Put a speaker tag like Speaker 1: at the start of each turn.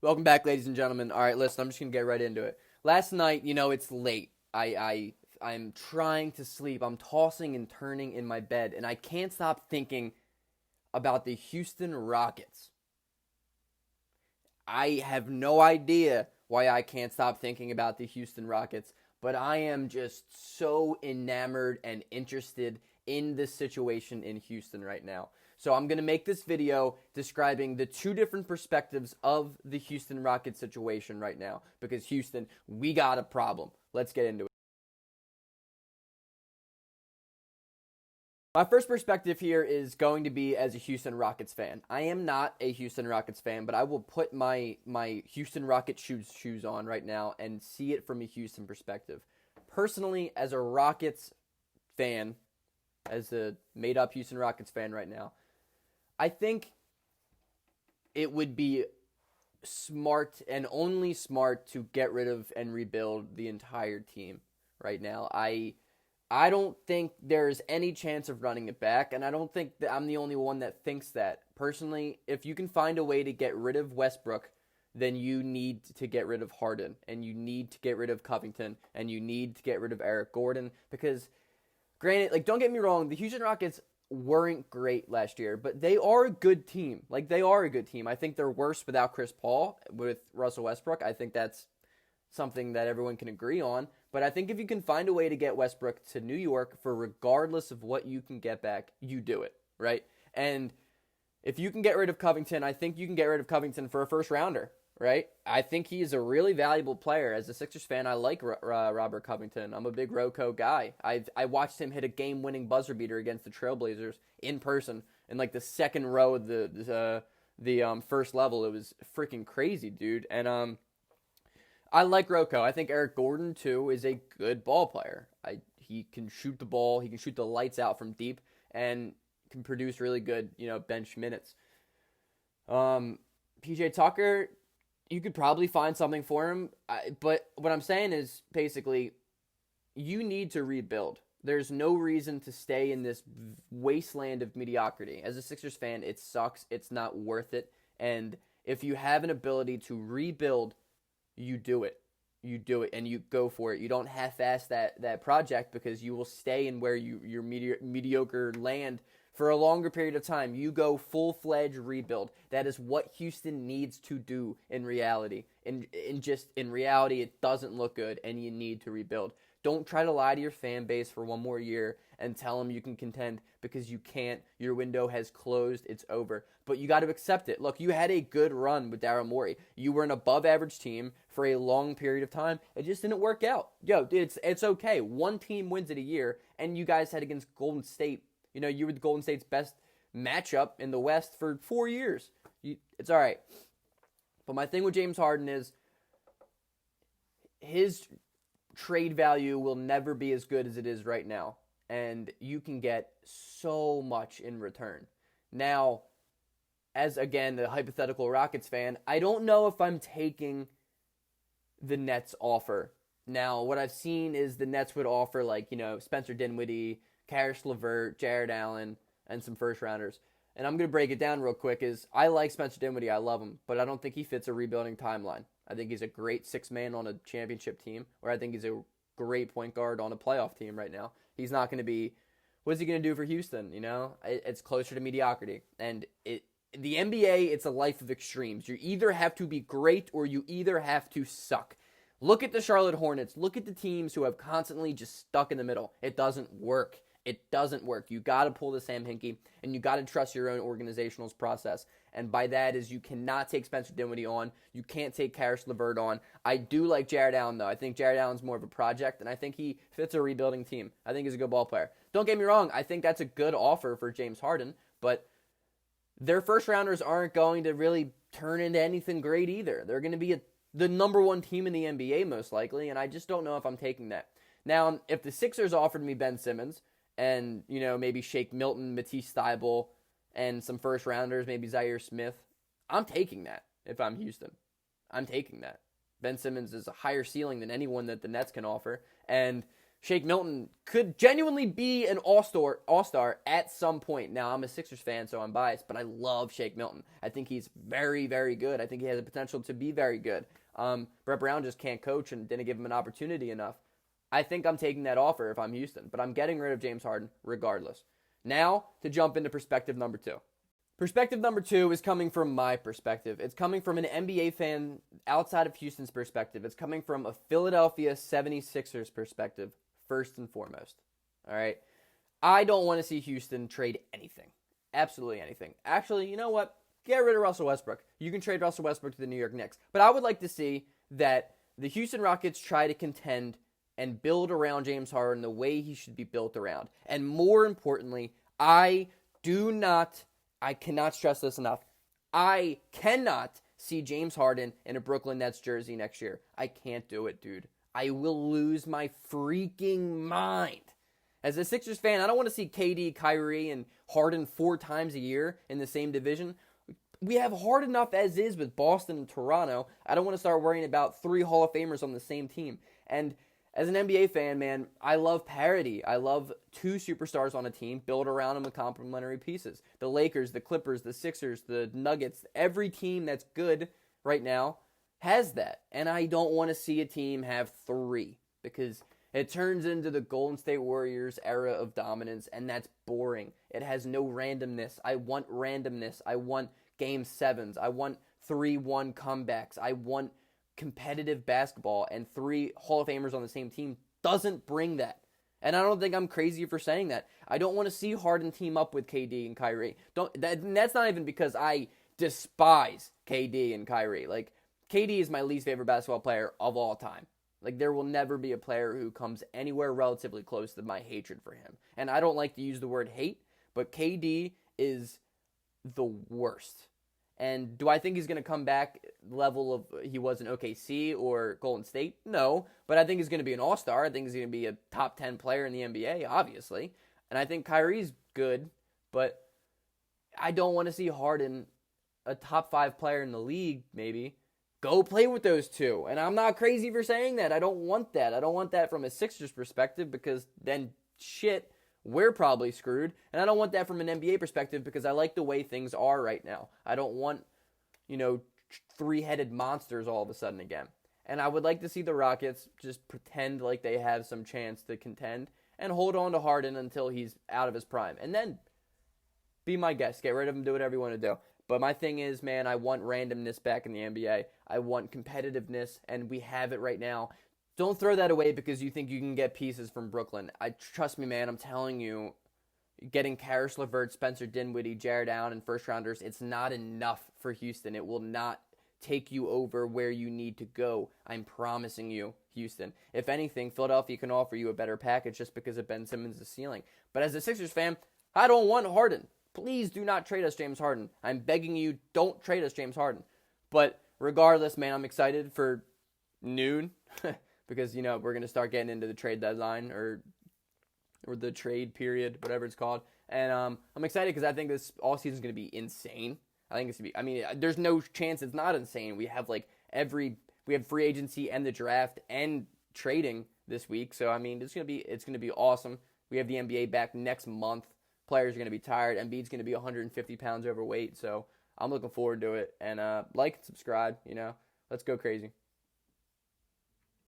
Speaker 1: Welcome back, ladies and gentlemen. All right, listen, I'm just gonna get right into it. Last night, it's late. I'm trying to sleep. I'm tossing and turning in my bed, and I can't stop thinking about the Houston Rockets. I have no idea why I can't stop thinking about the Houston Rockets, but I am just so enamored and interested in this situation in Houston right now. So I'm going to make this video describing the two different perspectives of the Houston Rockets situation right now. Because Houston, we got a problem. Let's get into it. My first perspective here is going to be as a Houston Rockets fan. I am not a Houston Rockets fan, but I will put my Houston Rockets shoes on right now and see it from a Houston perspective. Personally, as a Rockets fan, as a made-up Houston Rockets fan right now, I think it would be smart and only smart to get rid of and rebuild the entire team right now. I don't think there's any chance of running it back, and I don't think that I'm the only one that thinks that. Personally, if you can find a way to get rid of Westbrook, then you need to get rid of Harden, and you need to get rid of Covington, and you need to get rid of Eric Gordon, because granted, don't get me wrong, the Houston Rockets weren't great last year, but they are a good team. They are a good team. I think they're worse without Chris Paul, with Russell Westbrook. I think that's something that everyone can agree on. But I think if you can find a way to get Westbrook to New York for regardless of what you can get back, you do it, right? And if you can get rid of Covington, I think you can get rid of Covington for a first rounder, right? I think he is a really valuable player. As a Sixers fan, I like Robert Covington. I'm a big Rocco guy. I watched him hit a game-winning buzzer beater against the Trailblazers in person in the second row of the first level. It was freaking crazy, dude. And I like Rocco. I think Eric Gordon, too, is a good ball player. He can shoot the ball. He can shoot the lights out from deep and can produce really good, bench minutes. PJ Tucker, you could probably find something for him. But what I'm saying is, basically, you need to rebuild. There's no reason to stay in this wasteland of mediocrity. As a Sixers fan, it sucks. It's not worth it. And if you have an ability to rebuild, you do it. You do it, and you go for it. You don't half-ass that project, because you will stay in where your mediocre land for a longer period of time. You go full-fledged rebuild. That is what Houston needs to do in reality. In reality, it doesn't look good, and you need to rebuild. Don't try to lie to your fan base for one more year and tell them you can contend, because you can't. Your window has closed. It's over. But you got to accept it. Look, you had a good run with Daryl Morey. You were an above-average team for a long period of time. It just didn't work out. Yo, dude, it's okay. One team wins it a year, and you guys had against Golden State. You were the Golden State's best matchup in the West for 4 years. It's all right. But my thing with James Harden is his trade value will never be as good as it is right now. And you can get so much in return. Now, as, again, the hypothetical Rockets fan, I don't know if I'm taking the Nets offer. Now, what I've seen is the Nets would offer, Spencer Dinwiddie, Karis LeVert, Jared Allen, and some first-rounders. And I'm going to break it down real quick. I like Spencer Dinwiddie. I love him. But I don't think he fits a rebuilding timeline. I think he's a great six-man on a championship team, or I think he's a great point guard on a playoff team right now. He's not going to be – what is he going to do for Houston, It's closer to mediocrity. And the NBA, it's a life of extremes. You either have to be great or you either have to suck. Look at the Charlotte Hornets. Look at the teams who have constantly just stuck in the middle. It doesn't work. It doesn't work. You got to pull the Sam Hinkie, and you got to trust your own organizational process. And by that is you cannot take Spencer Dinwiddie on. You can't take Karis LeVert on. I do like Jared Allen, though. I think Jared Allen's more of a project, and I think he fits a rebuilding team. I think he's a good ball player. Don't get me wrong. I think that's a good offer for James Harden, but their first-rounders aren't going to really turn into anything great either. They're going to be the number one team in the NBA most likely, and I just don't know if I'm taking that. Now, if the Sixers offered me Ben Simmons and, maybe Shake Milton, Matisse Thybulle, and some first-rounders, maybe Zaire Smith, I'm taking that if I'm Houston. I'm taking that. Ben Simmons is a higher ceiling than anyone that the Nets can offer, and Shake Milton could genuinely be an all-star at some point. Now, I'm a Sixers fan, so I'm biased, but I love Shake Milton. I think he's very, very good. I think he has the potential to be very good. Brett Brown just can't coach and didn't give him an opportunity enough. I think I'm taking that offer if I'm Houston, but I'm getting rid of James Harden regardless. Now, to jump into perspective number 2. Perspective number 2 is coming from my perspective. It's coming from an NBA fan outside of Houston's perspective. It's coming from a Philadelphia 76ers perspective, first and foremost. All right? I don't want to see Houston trade anything. Absolutely anything. Actually, you know what? Get rid of Russell Westbrook. You can trade Russell Westbrook to the New York Knicks. But I would like to see that the Houston Rockets try to contend and build around James Harden the way he should be built around. And more importantly, I cannot stress this enough. I cannot see James Harden in a Brooklyn Nets jersey next year. I can't do it, dude. I will lose my freaking mind. As a Sixers fan, I don't want to see KD, Kyrie, and Harden 4 times a year in the same division. We have hard enough as is with Boston and Toronto. I don't want to start worrying about 3 Hall of Famers on the same team. And as an NBA fan, man, I love parity. I love 2 superstars on a team, build around them with complementary pieces. The Lakers, the Clippers, the Sixers, the Nuggets, every team that's good right now has that. And I don't want to see a team have 3 because it turns into the Golden State Warriors era of dominance, and that's boring. It has no randomness. I want randomness. I want Game 7s. I want 3-1 comebacks. I want competitive basketball, and 3 Hall of Famers on the same team doesn't bring that. And I don't think I'm crazy for saying that. I don't want to see Harden team up with KD and Kyrie. That's not even because I despise KD and Kyrie. Like, KD is my least favorite basketball player of all time. Like, there will never be a player who comes anywhere relatively close to my hatred for him. And I don't like to use the word hate, but KD is the worst. And do I think he's going to come back level of he was in OKC or Golden State? No, but I think he's going to be an all-star. I think he's going to be a top 10 player in the NBA, obviously. And I think Kyrie's good, but I don't want to see Harden, a top 5 player in the league, maybe, go play with those 2. And I'm not crazy for saying that. I don't want that. I don't want that from a Sixers perspective because then we're probably screwed. And I don't want that from an NBA perspective because I like the way things are right now. I don't want, 3-headed monsters all of a sudden again. And I would like to see the Rockets just pretend like they have some chance to contend and hold on to Harden until he's out of his prime. And then be my guest. Get rid of him, do whatever you want to do. But my thing is, man, I want randomness back in the NBA. I want competitiveness, and we have it right now. Don't throw that away because you think you can get pieces from Brooklyn. Trust me, man, I'm telling you, getting Karis LeVert, Spencer Dinwiddie, Jared Allen, and first-rounders, it's not enough for Houston. It will not take you over where you need to go. I'm promising you, Houston. If anything, Philadelphia can offer you a better package just because of Ben Simmons' ceiling. But as a Sixers fan, I don't want Harden. Please do not trade us James Harden. I'm begging you, don't trade us James Harden. But regardless, man, I'm excited for noon. Because, we're going to start getting into the trade deadline or the trade period, whatever it's called. And I'm excited because I think this all season is going to be insane. I think it's going to be, there's no chance it's not insane. We have we have free agency and the draft and trading this week. So, it's going to be awesome. We have the NBA back next month. Players are going to be tired. Embiid's going to be 150 pounds overweight. So, I'm looking forward to it. And like and subscribe, let's go crazy.